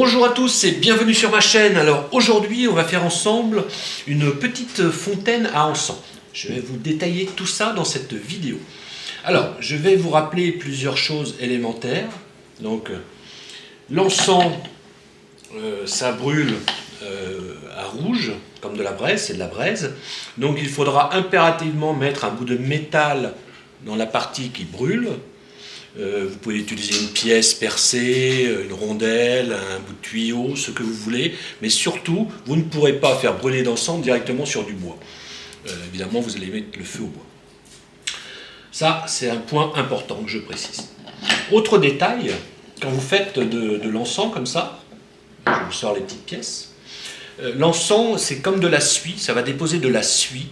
Bonjour à tous et bienvenue sur ma chaîne. Alors aujourd'hui on va faire ensemble une petite fontaine à encens. Je vais vous détailler tout ça dans cette vidéo. Alors je vais vous rappeler plusieurs choses élémentaires. Donc l'encens ça brûle à rouge comme de la braise, c'est de la braise. Donc il faudra impérativement mettre un bout de métal dans la partie qui brûle. Vous pouvez utiliser une pièce percée, une rondelle, un bout de tuyau, ce que vous voulez, mais surtout, vous ne pourrez pas faire brûler d'encens directement sur du bois. Évidemment, vous allez mettre le feu au bois. Ça, c'est un point important que je précise. Autre détail, quand vous faites de l'encens comme ça, je vous sors les petites pièces, l'encens, c'est comme de la suie, ça va déposer de la suie,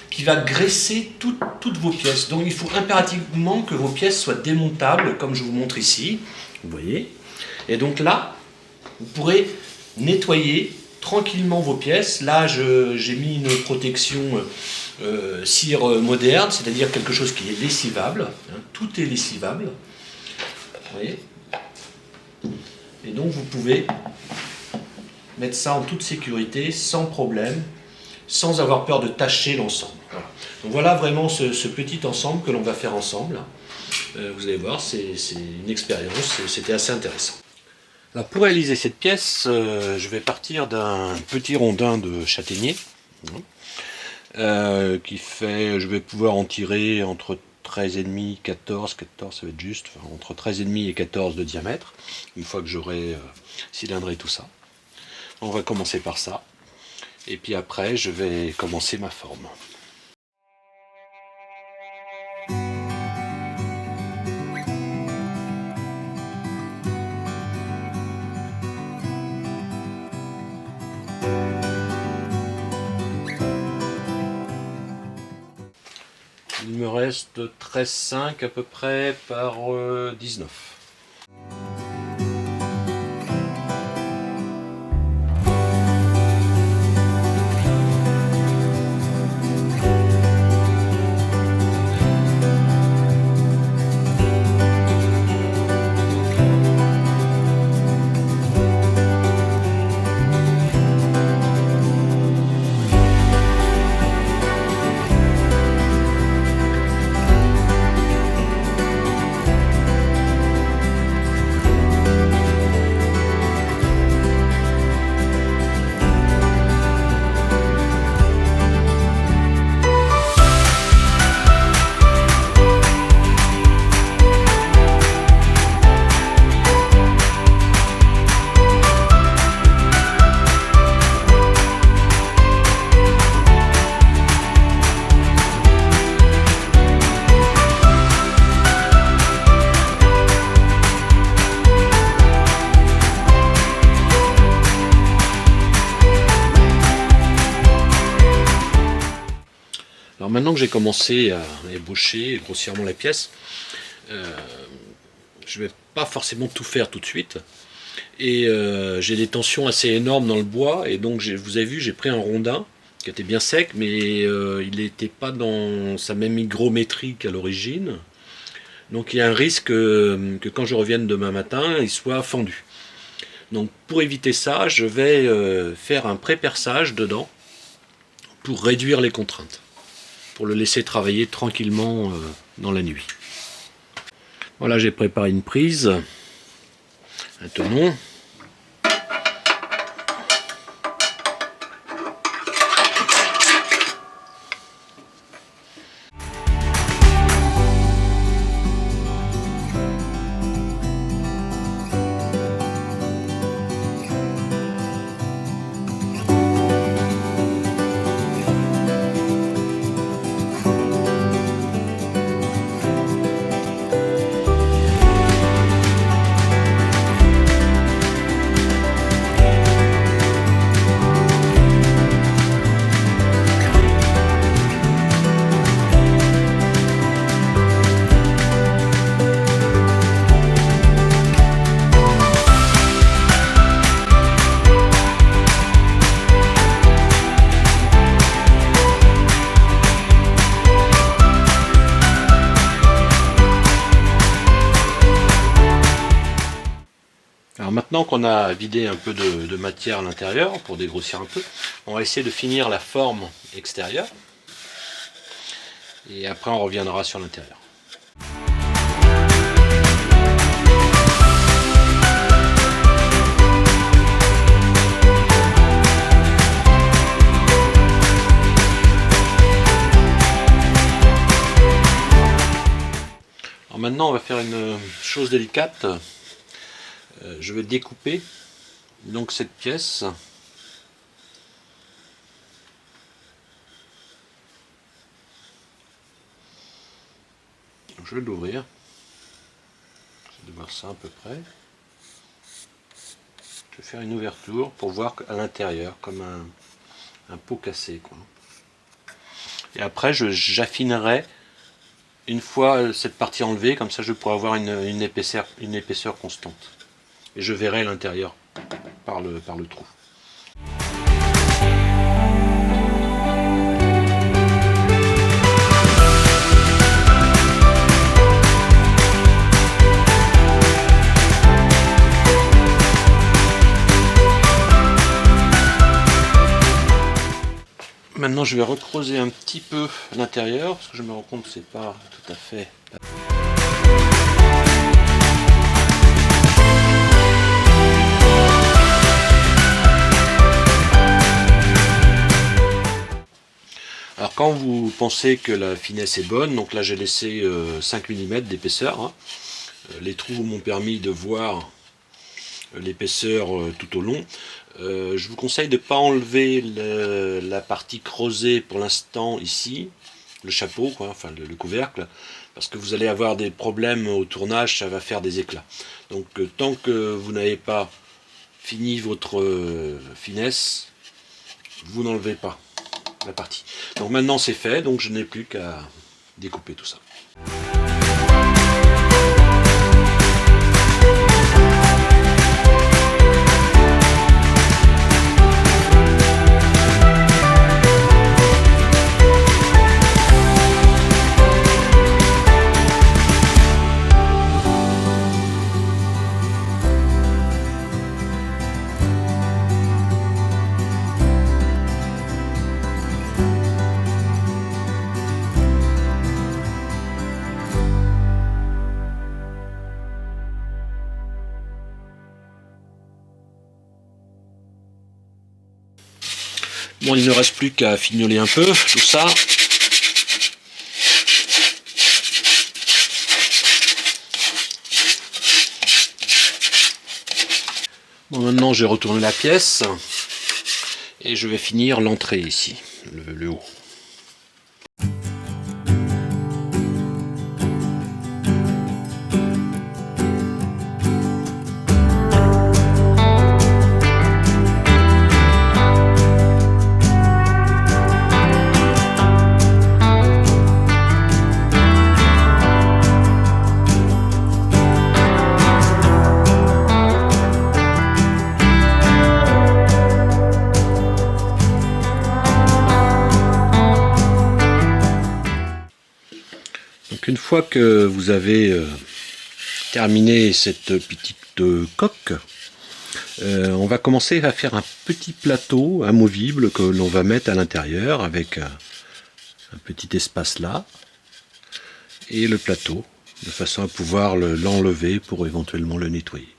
qui va graisser toutes vos pièces. Donc il faut impérativement que vos pièces soient démontables, comme je vous montre ici. Vous voyez. Et donc là, vous pourrez nettoyer tranquillement vos pièces. Là, j'ai mis une protection cire moderne, c'est-à-dire quelque chose qui est lessivable. Hein, tout est lessivable. Vous voyez. Et donc vous pouvez mettre ça en toute sécurité, sans problème, sans avoir peur de tacher l'ensemble. Voilà. Donc voilà vraiment ce petit ensemble que l'on va faire ensemble. Vous allez voir, c'est une expérience, c'était assez intéressant. Alors pour réaliser cette pièce, je vais partir d'un petit rondin de châtaignier qui fait, je vais pouvoir en tirer entre 13,5 14 ça va être juste, enfin, entre 13,5 et 14 de diamètre, une fois que j'aurai cylindré tout ça. On va commencer par ça. Et puis après, je vais commencer ma forme. Il me reste 13,5 à peu près par 19. Alors maintenant que j'ai commencé à ébaucher grossièrement la pièce, je ne vais pas forcément tout faire tout de suite. Et j'ai des tensions assez énormes dans le bois, et donc vous avez vu, j'ai pris un rondin qui était bien sec, mais il n'était pas dans sa même hygrométrie qu'à l'origine. Donc il y a un risque que quand je revienne demain matin, il soit fendu. Donc pour éviter ça, je vais faire un pré-perçage dedans pour réduire les contraintes, pour le laisser travailler tranquillement dans la nuit. Voilà, j'ai préparé une prise, un tenon. maintenant qu'on a vidé un peu de matière à l'intérieur, pour dégrossir un peu, on va essayer de finir la forme extérieure. Et après on reviendra sur l'intérieur. Alors maintenant on va faire une chose délicate. Je vais découper donc cette pièce. Je vais l'ouvrir. Je vais voir ça à peu près. Je vais faire une ouverture pour voir à l'intérieur, comme un pot cassé, quoi. Et après j'affinerai une fois cette partie enlevée, comme ça je pourrai avoir une épaisseur constante. Et je verrai l'intérieur par le trou. Maintenant je vais recreuser un petit peu l'intérieur, parce que je me rends compte que c'est pas tout à fait... Alors quand vous pensez que la finesse est bonne, donc là j'ai laissé 5 mm d'épaisseur, hein. Les trous m'ont permis de voir l'épaisseur tout au long. Je vous conseille de ne pas enlever la partie creusée pour l'instant ici, le chapeau, quoi, enfin le couvercle, parce que vous allez avoir des problèmes au tournage, ça va faire des éclats. Donc tant que vous n'avez pas fini votre finesse, vous n'enlevez pas la partie. Donc maintenant c'est fait, donc je n'ai plus qu'à découper tout ça. Bon, il ne reste plus qu'à fignoler un peu tout ça. Bon, maintenant j'ai retourné la pièce et je vais finir l'entrée ici, le haut. Donc une fois que vous avez terminé cette petite coque, on va commencer à faire un petit plateau amovible que l'on va mettre à l'intérieur avec un petit espace là et le plateau de façon à pouvoir l'enlever pour éventuellement le nettoyer.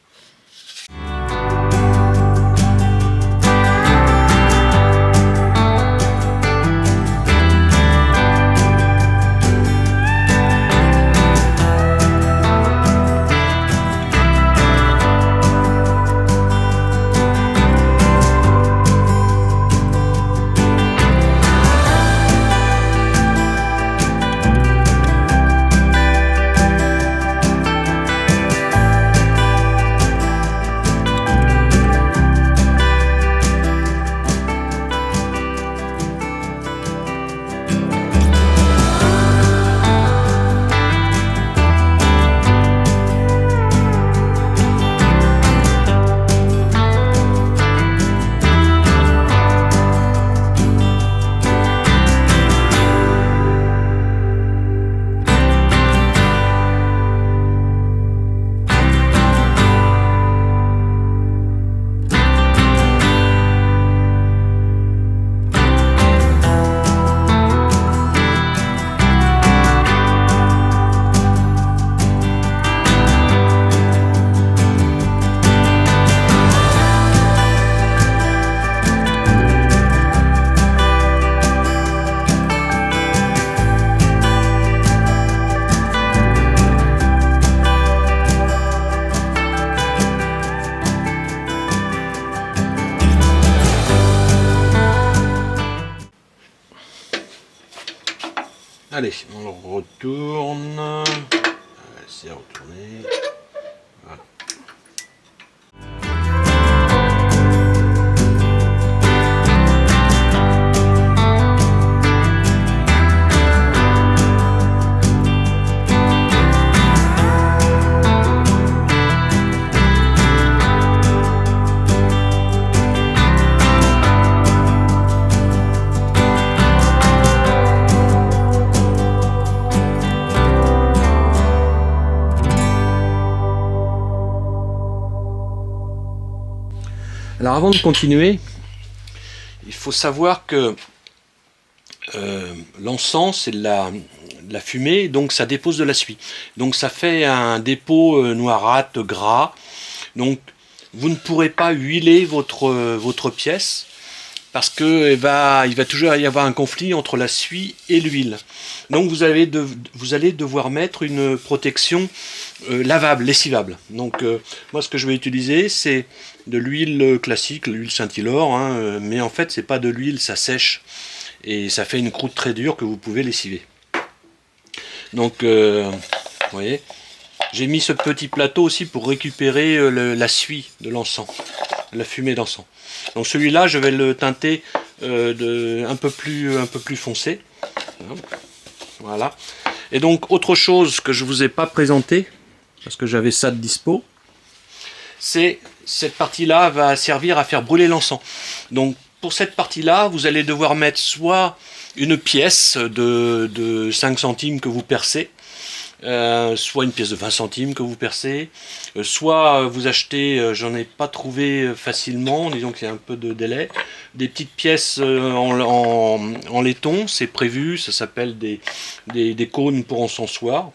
Allez, on le retourne. C'est retourné. Voilà. Alors avant de continuer, il faut savoir que l'encens c'est de la fumée, donc ça dépose de la suie. Donc ça fait un dépôt noirâtre, gras. Donc vous ne pourrez pas huiler votre pièce parce qu'il va toujours y avoir un conflit entre la suie et l'huile. Donc vous allez devoir mettre une protection lavable, lessivable. Donc moi ce que je vais utiliser c'est de l'huile classique, l'huile Saint-Hilor, hein, mais en fait c'est pas de l'huile, ça sèche et ça fait une croûte très dure que vous pouvez lessiver. Donc vous voyez, j'ai mis ce petit plateau aussi pour récupérer la suie de l'encens, la fumée d'encens. Donc celui-là je vais le teinter un peu plus foncé. Voilà. Et donc autre chose que je vous ai pas présenté parce que j'avais ça de dispo, c'est cette partie-là va servir à faire brûler l'encens. Donc pour cette partie-là, vous allez devoir mettre soit une pièce de 5 centimes que vous percez, soit une pièce de 20 centimes que vous percez, soit vous achetez, j'en ai pas trouvé facilement, disons qu'il y a un peu de délai, des petites pièces en laiton, c'est prévu, ça s'appelle des cônes pour encensoir.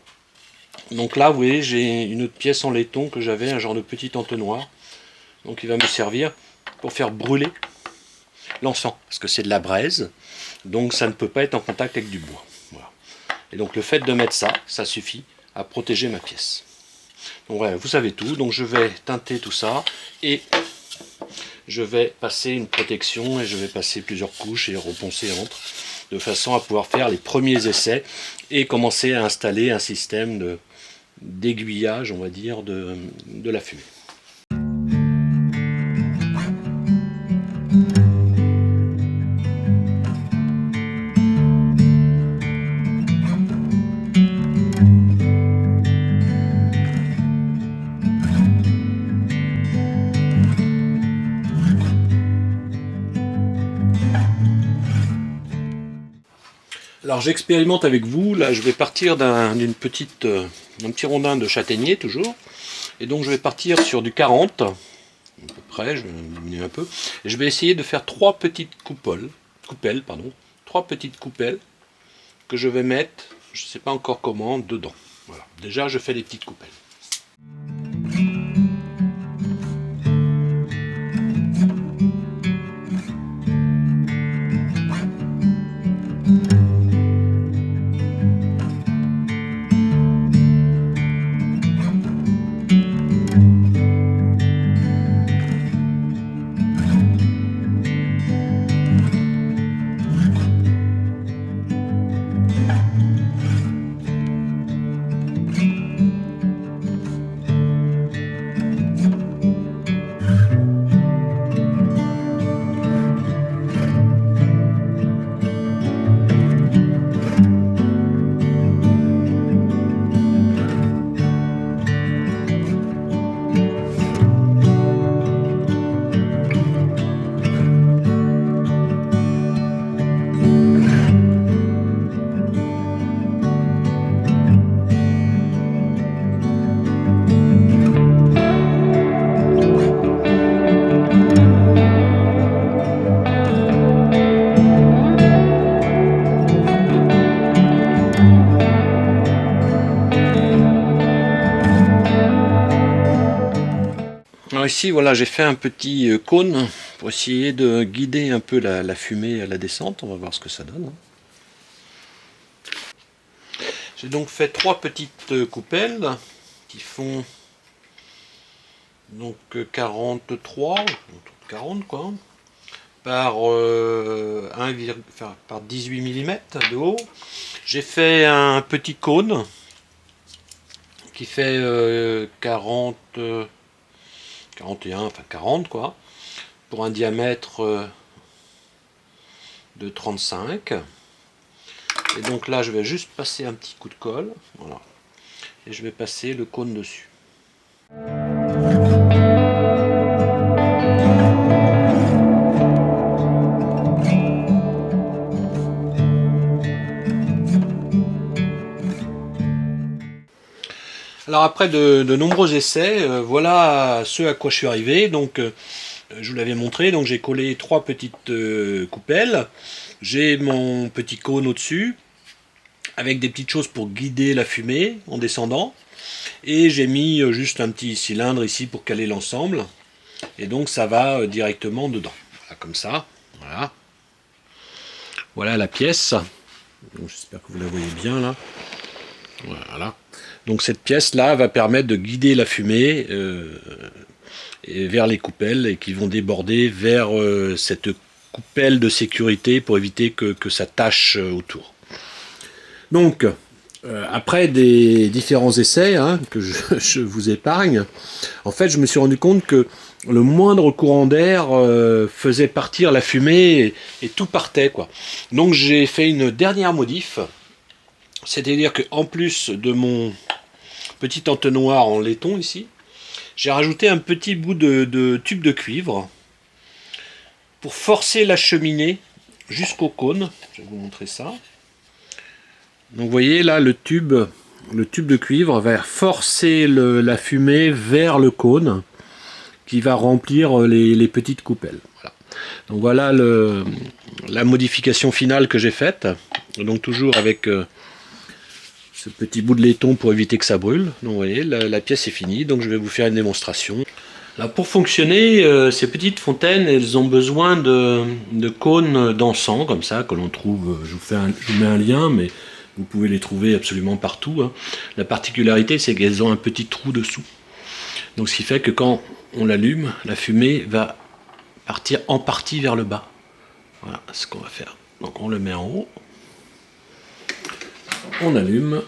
Donc là, vous voyez, j'ai une autre pièce en laiton que j'avais, un genre de petit entonnoir. Donc il va me servir pour faire brûler l'encens, parce que c'est de la braise, donc ça ne peut pas être en contact avec du bois. Voilà. Et donc le fait de mettre ça, ça suffit à protéger ma pièce. Donc voilà, vous savez tout, donc je vais teinter tout ça, et je vais passer une protection, et je vais passer plusieurs couches et reponcer entre, de façon à pouvoir faire les premiers essais, et commencer à installer un système d'aiguillage, on va dire, de la fumée. Alors j'expérimente avec vous, là je vais partir d'un petit rondin de châtaignier toujours, et donc je vais partir sur du 40, à peu près, je vais diminuer un peu, et je vais essayer de faire trois petites coupelles que je vais mettre, je ne sais pas encore comment, dedans. Voilà, déjà je fais les petites coupelles. Alors ici, voilà, j'ai fait un petit cône pour essayer de guider un peu la fumée à la descente. On va voir ce que ça donne. J'ai donc fait trois petites coupelles qui font donc 43, 40 quoi. par, par 18 mm de haut. J'ai fait un petit cône qui fait 41, enfin 40 quoi, pour un diamètre de 35. Et donc là je vais juste passer un petit coup de colle, voilà, et je vais passer le cône dessus. Alors après de nombreux essais, voilà ce à quoi je suis arrivé. Donc je vous l'avais montré, donc j'ai collé 3 petites coupelles, j'ai mon petit cône au-dessus, avec des petites choses pour guider la fumée en descendant, et j'ai mis juste un petit cylindre ici pour caler l'ensemble, et donc ça va directement dedans, voilà, comme ça, voilà. Voilà la pièce, j'espère que vous la voyez bien là, voilà. Donc cette pièce là va permettre de guider la fumée et vers les coupelles, et qui vont déborder vers cette coupelle de sécurité pour éviter que ça tâche autour. Donc après des différents essais que je vous épargne, en fait je me suis rendu compte que le moindre courant d'air faisait partir la fumée, et tout partait quoi. Donc j'ai fait une dernière modif, c'est-à-dire qu'en plus de mon petit entonnoir en laiton ici, j'ai rajouté un petit bout de tube de cuivre pour forcer la cheminée jusqu'au cône. Je vais vous montrer ça. Donc vous voyez là le tube de cuivre va forcer la fumée vers le cône, qui va remplir les petites coupelles. Voilà. Donc voilà la modification finale que j'ai faite. Donc toujours avec ce petit bout de laiton pour éviter que ça brûle. Donc vous voyez, la pièce est finie, donc je vais vous faire une démonstration. Là, pour fonctionner, ces petites fontaines, elles ont besoin de cônes d'encens, comme ça, que l'on trouve, je vous mets un lien, mais vous pouvez les trouver absolument partout. Hein. La particularité, c'est qu'elles ont un petit trou dessous. Donc ce qui fait que quand on l'allume, la fumée va partir en partie vers le bas. Voilà ce qu'on va faire. Donc on le met en haut. On allume.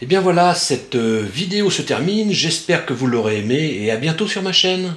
Et bien voilà, cette vidéo se termine, j'espère que vous l'aurez aimé, et à bientôt sur ma chaîne.